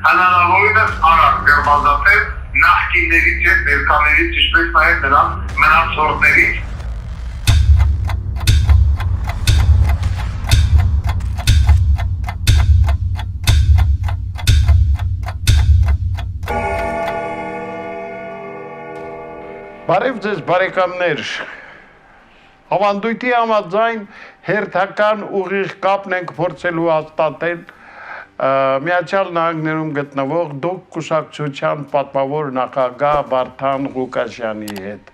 հնարավորինս արագ դերբազատել նախկիններից եւ ներկաներից, ինչպես նաեւ նրանց մնացորդներից։ Բարև ձեզ բարեկամներ, ավանդույթի համաձայն հերթական ուղիղ կապն ենք փորձելու հաստատել Միացյալ Նահանգներում գտնվող ԴՕԿ կուսակցության պատվավոր նախագահ Վարդան Ղուկասյանի հետ։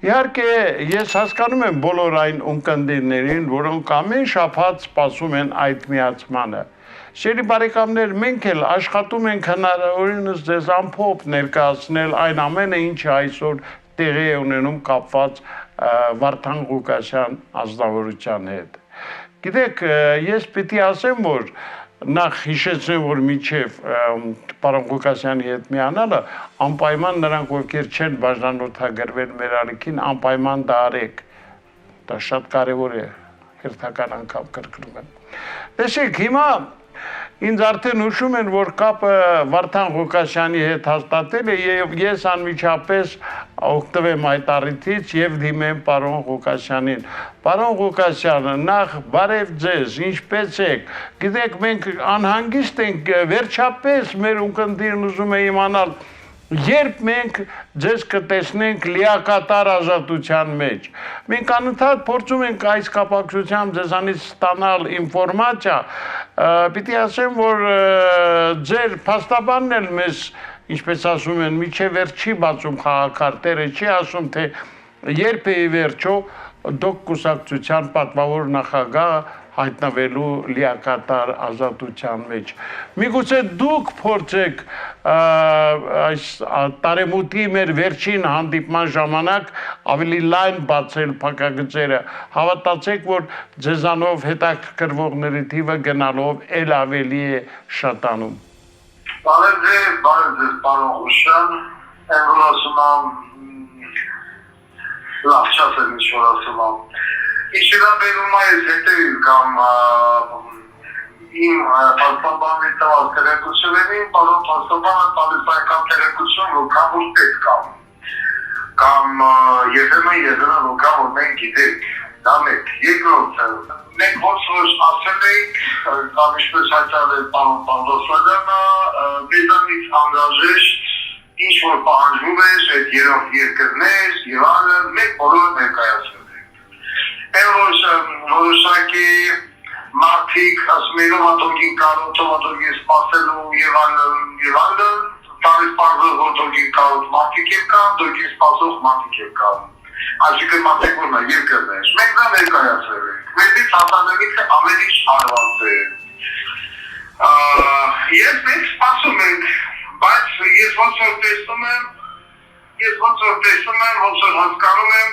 Իհարկե, ես հասկանում եմ բոլոր այն ունկնդիրներին, որոնք ամեն շաբաթ սպասում են այդ միացմանը։ Սիրելի բարեկամներ, մենք էլ աշխատում ենք հնարավորինս ձեզ ամփոփ ներկայացնել այն ամենը, ինչը այսօր տեղի է ունենում կապված Վարդան Ղուկասյան ազնվորության հետ։ Գիտեք, ես պիտի ասեմ, որ նախ հիշեցնեմ, որ մինչև պարոն Ղուկասյանի հետ միանալը անպայման նրանք, ովքեր չեն բաժանորդագրվել մեր ալիքին, անպայման դա արեք։ Դա շատ կարևոր է, հերթական անգամ կրկնում եմ։ Տեսեք, հիմա ինձ արդեն հուշում են, որ կապը Վարդան Ղուկասյանի հետ հաստատել է եւ ես անմիջապես օգտվեմ այդ առիթից եւ դիմեմ պարոն Ղուկասյանին։ Պարոն Ղուկասյանը, նախ բարև ձեզ, ինչպե՞ս եք։ Գիտեք, մենք անհանգիստ ենք, վերջապես մեր ունկնդիրն ուզում է իմանալ, երբ մենք ձեզ կտեսնենք լիակատար ազատության մեջ։ Մենք անընդհատ փորձում ենք այս կապակցությամբ ձեզանից ստանալ ինֆորմացիա, պիտի ասեմ, որ ձեր փաստաբանն էլ մեզ, ինչպես ասում են, միջև վերջ չի բացում խաղաքարտերը, չի ասում, թե երբ է վերջո ԴՕԿ կուսակցության պատվավոր նախագահը հայտնվելու լիակատար ազատության մեջ։ Միգուցե դուք փորձեք այս տարեմուտի մեր վերջին հանդիպման ժամանակ ավելի լայն բացել փակագծերը, հավատացեք, որ ձեզանով հետաքրքրվողների թիվը գնալով էլ ավելի է շատանում։ Բարև ձեզ, պարոն Ղուկասյան, եմ որ ասում եմ, լավ չասեմ, ինչ որ ասում եմ։ Ինչ վերաբերում է ես հետևից կամ իմ փաստաբանի տված տեղեկություններին, պարոն փաստաբանը տալիս այնքան տեղեկություն, որքան որ պետք է։ Կամ երբեմն եղել որքան որ մենք գիտենք, դա մեկ։ Երկրորդը, մենք ոնց որ ասել ենք, կամ ինչպես հայտարարել պարոն Պանդոսյանը, մեզանից անհրաժեշտ ինչ որ պահանջվում է այդ երրորդ երկրներ եւ այլն, մենք բոլորը ներկայացնում ենք։ Այն որոշակի մարդիկ ասում են ոտոգին կարող, ոտոգին սպասելու եւ այլն, տարի պարզը ոտոգին կարող մարդիկ են կան, դոգին սպասող մարդիկ են կան։ Այսինքն մարդիկ որ երկրներ, մենք դա ներկայացրել ենք։ Մեզից հասանելիքը ամեն ինչ հարված է։ Ես մենք սպասում ենք, բայց ես ոնց որ տեսնում եմ, ոնց որ հասկանում եմ,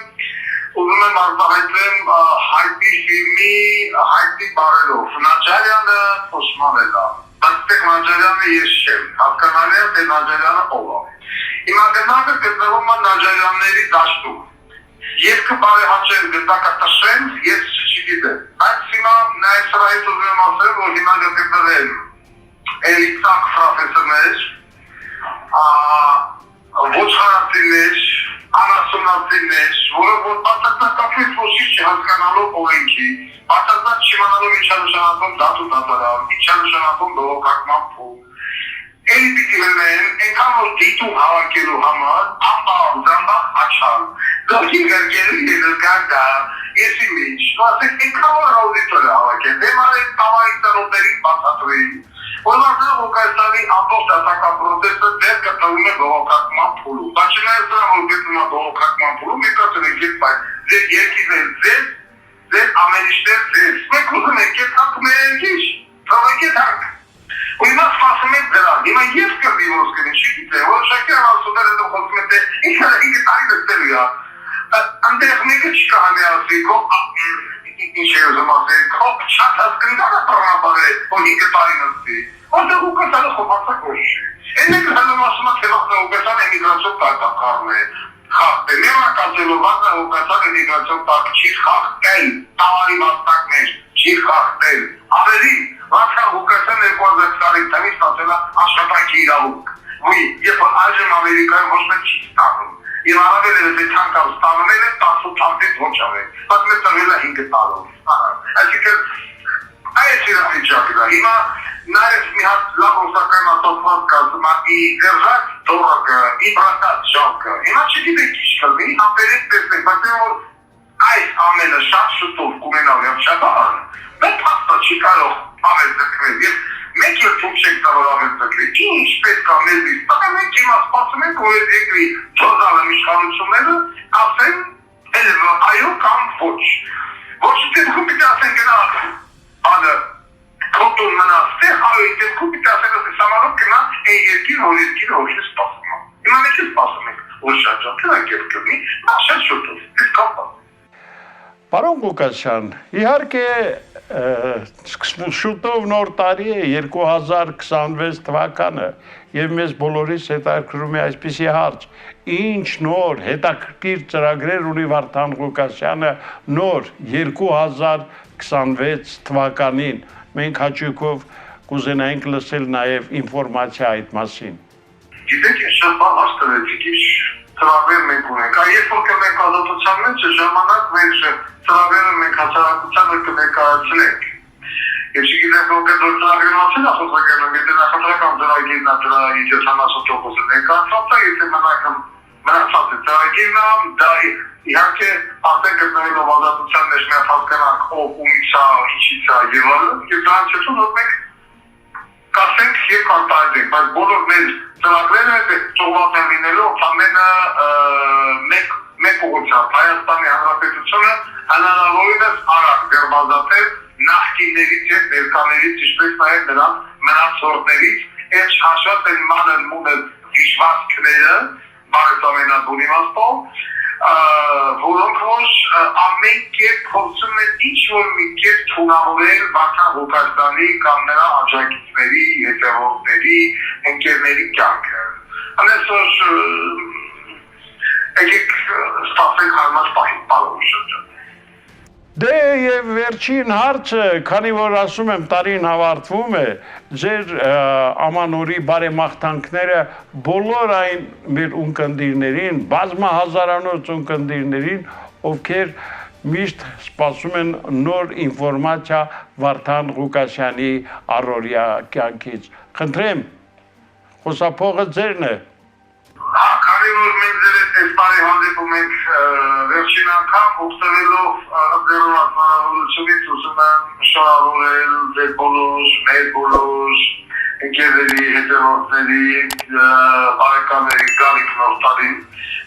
ուզում եմ արտահայտեմ հայտի ֆիլմի հայտի բարերով։ Նաջարյանը Օսմանն է։ Այստեղ Նաջարյանը ես չեմ, հասկանալի է, թե Նաջարյանը ով է։ Հիմա գնալը գտնվում է Նաջարյանների դաշտում։ Ետքը բարեհաճել գտակը տշեն, ես չգիտեմ։ Բայց հիմա նայած սրահից ուզում եմ ասել, որ հիմա գտնվել էլիտակ պրոֆեսորներ, ոչխարացիներ, անասունացիներ, որը որ պատասխանատվից ոչինչ չհասկանալով օրենքի, պատասխան չիմանալով ինչա նշանակում դատու դատարան, ինչա նշանակում բողոքական փուլ, էլի պիտի լինեն, այնքան որ դիտում հավաքելու համար, ամբողջ աչալ, գլխի գերգերի ներկա եսի մեջ, ասեք այնքան որ աուդիտորը հավաքեն, դեմար են տավարի տնոտներին բացատրեին, որ Ղուկասյանի ամբողջ դատական պրոցեսը դեր գտնվում է բողոքական փուլում, բայց չնայած դրա որ գտնվում է բողոքական փուլում, մենք ասել ենք ես բայց ձեր երկիներ ձեր ամենիշներ ձեզ, մենք ուզում ենք ես հակ մեր երկիշ, թողեք ես հակ, ու հիմա սպասում ենք դրան, հիմա ես կրդի ոնց կնի, չգիտեմ, որոշակի անասուները դու խոսում եք, թե ինքը տարի նստելու է, այնտեղ մեկը չկա համիացի, ինչ է ուզում ասել, քոք շատ հասկնդանը պարնաբար է, որ ինքը տարի նստի, որտեղ Ղուկասյանը խոփացակ ոչ չի, են մեկը հալում ասում է, թե Ղուկասյանը էմիգրացիոն տակտակարն է, խախտել, մերակացելով վազը Ղուկասյանը էմիգրացիոն տակ չի խախտել, տավարի վաստակներ չի խախտել, ավելի Վարդան Ղուկասյանը 2025 թվականից դա աշխատանքի իրավունք։ Երբ որ այժմ Ամերիկայում ոչ մեկ չի ստանում, եւ առավել էլ դե ցանկալ ստանում են 18-ից ոչ ավել, բայց մեծ տվել է 5 տարով։ Այսինքն այս իրավիճակն է։ Հիմա նաեւ մի հատ լավ օգնական ասացված կազմա ի դերժակ դորակը, ի բրատած ժողը։ Հիմա չգիտեք ինչ կլինի, համբերեք տեսնեք, բայց որ այս ամենը շատ շուտով կունենա վերջաբան, մենք փաստա չի կարող ավել ձգվել եւ մենք էլ թույլ չենք կարող ավել ձգվել։ Ինչ պետք է մեզ ստանա, մենք հիմա սպասում ենք, որ այս երկրի ծոզալը իշխանությունները ասեն այո կամ ոչ։ Ոչ դեպքում պիտի ասեն գնաք անը կոտուն մնաց, այո դեպքում պիտի ասեն ասեն սամանով գնա այն երկիրը որ սպասում է։ Հիմա մենք սպասում ենք, որ շատ կերպ կլինի, շատ շուտով, իսկ կապա։ Պարոն Ղուկասյան, իհարկե շուտով նոր տարի է 2026 թվականը եւ մեզ բոլորիս հետաքրքրում է այսպիսի հարց. ինչ նոր հետաքրքիր ծրագրեր ունի Վարդան Ղուկասյանը նոր 2026 թվականին։ Մենք հաճույքով կուզենայինք լսել նաեւ ինֆորմացիա այդ մասին։ Գիտեք, շատ բան հասկացեք, ինչ ծրագրեր մենք ունենք։ Երբ որ կմենք ազատության մեջ ժամանակ մենք ծրագրերը մենք հասարակությանը կներկայացնենք։ Ես չգիտեմ որ ծրագրեր մասին ասացականում, եթե նախընտրական ծրագիրն է դրա 70%-ը ներկայացված է, եթե մնացած է ծրագիրն է, դա իհարկե արդեն գտնվելով ազատության մեջ մենք հասկանանք ով ումից է, ինչից է եւ այլն, եւ դրանից հետո որ մենք կասենք եւ կարտահայտենք, բայց բոլոր մեր ծրագրերը ծովափեն լինելով ամենը մեկ ուղղությամբ Հայաստանի Հանրապետությունը հնարավորինս արագ դերբազատել նախկիններից եւ ներկաներից, ինչպես նաեւ նրանց մնացորդներից այս հաշված են մանր մունր վիճվածքները, բարեկամենաբուն իմաստով, որոնք որ ամեն կերպ փորձում են ինչ-որ մի կերպ թունավորել Վարդան Ղուկասյանի կամ նրա աջակիցների, հետևորդների, ընկերների կյանքը։ Այսօր եկեք ստացենք հարմար պահի, պարոն շրջան։ Դե եւ վերջին հարցը, քանի որ ասում եմ տարին ավարտվում է, ձեր ամանորի բարեմաղթանքները բոլոր այն մեր ունկնդիրներին, բազմահազարանոց ունկնդիրներին, ովքեր միշտ սպասում են նոր ինֆորմացիա Վարդան Ղուկասյանի առօրյա կյանքից։ Խնդրեմ, խոսափողը ձերն է։ Քանի որ մենք ձեր այս տարի հանդիպում ենք վերջին անգամ օգտվելով ձերով հնարավորությունից ուզում եմ շնորհավորել ձեր բոլոր, մեր բոլոր ընկերների, հետևորդների, բարեկամների գալիք նոր տարին։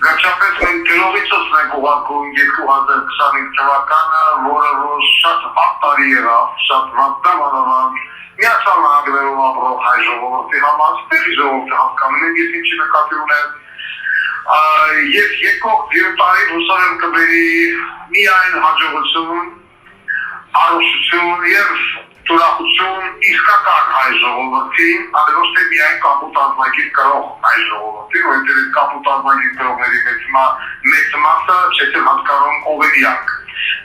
Վերջապես մենք գրողիցս ենք ուղարկում 2025 թվականը, որը որ շատ վատ տարի եղավ, շատ վատ դավանավան Միացյալ Նահանգներում ապրող հայ ժողովրդի համար, տեղի ժողովուրդը հասկանում են, ես ինչի նկատի ունեմ, եւ եկող դիրտային հուսով եմ կբերի միայն հաջողություն, առողջություն եւ ուրախություն իսկական հայ ժողովրդին, այլ ոչ թե միայն կապուտ ազգագիր կրող հայ ժողովրդին, որտեղ այդ կապուտ ազգագիր կրողների մեծ մասը չէ հասկանում ով է իրանք։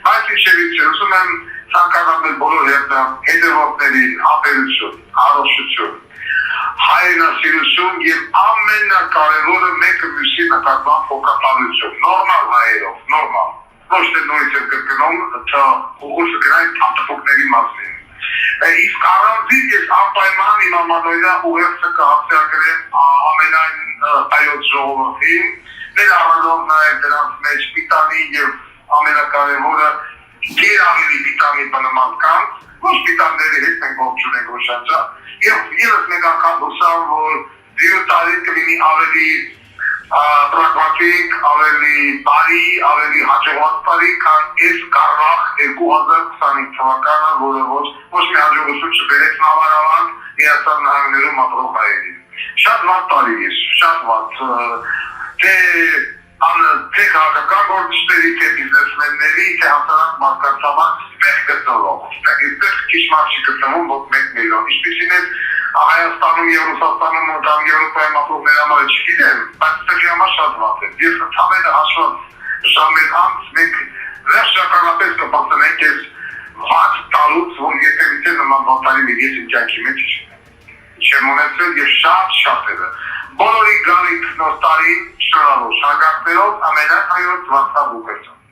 Բայց ինչևից ուզում եմ ցանկացնել բոլոր հետևորդներին ապերություն, առողջություն, հայրենասիրություն եւ ամենակարևորը մեկը մյուսի նկատմամբ հոգատարություն, նորմալ հայերով, նորմալ, ոչ թե նույնիսկ եմ կրկնում, թե ուղղությունը գնային տապտուկների մասին։ Իսկ առանձին ես անպայման իմ ամանորյա ուղերձը կհասցրագրեմ ամենայն հայոց ժողովրդին, ներառելով նաեւ դրանց մեջ պիտանի եւ ամենակարևորը գեր ավելի պիտանի բնամասկանց, ոչ պիտանների հետ մենք ողջ ունենք ոչանչա, եւ ևս մեկ անգամ հուսամ, որ դիու տարին կլինի ավելի պրագմատիկ, ավելի բարի, ավելի հաջողված տարի, քան այս կարվախ 2025 թվականը, որը ոչ մի հաջողություն չբերեց նավարավանք Միացյալ Նահանգներում ապրող հայերին։ Շատ վատ տարի է, շատ վատ, թե քաղաքական գործիչների, թե բիզնեսմենների, թե հասարակ մարդկանց համար ստեղ գտնվող, այստեղ քիչ մարդ չի գտնվում, ոչ 1 միլիոն, ինչպիսին է Հայաստանում եւ Ռուսաստանում կամ Եվրոպայում ապրողների համար չգիտեմ, բայց ստեղի համար շատ վատ է։ Ես ընդհանրապես հաշված ժամեր անց մենք վերջականապես կպատասխանենք այս վատ տարուց, որ եթե նման վատարի մի ես իմ կյանքի մեջ չունեմ։ չեմ ունեցել եւ շատ շատերը։ Բոլորի գալիք նոր տարի շնորհալու շնորհակալներով ամենայն հայոց Վարդան Լուկասյան։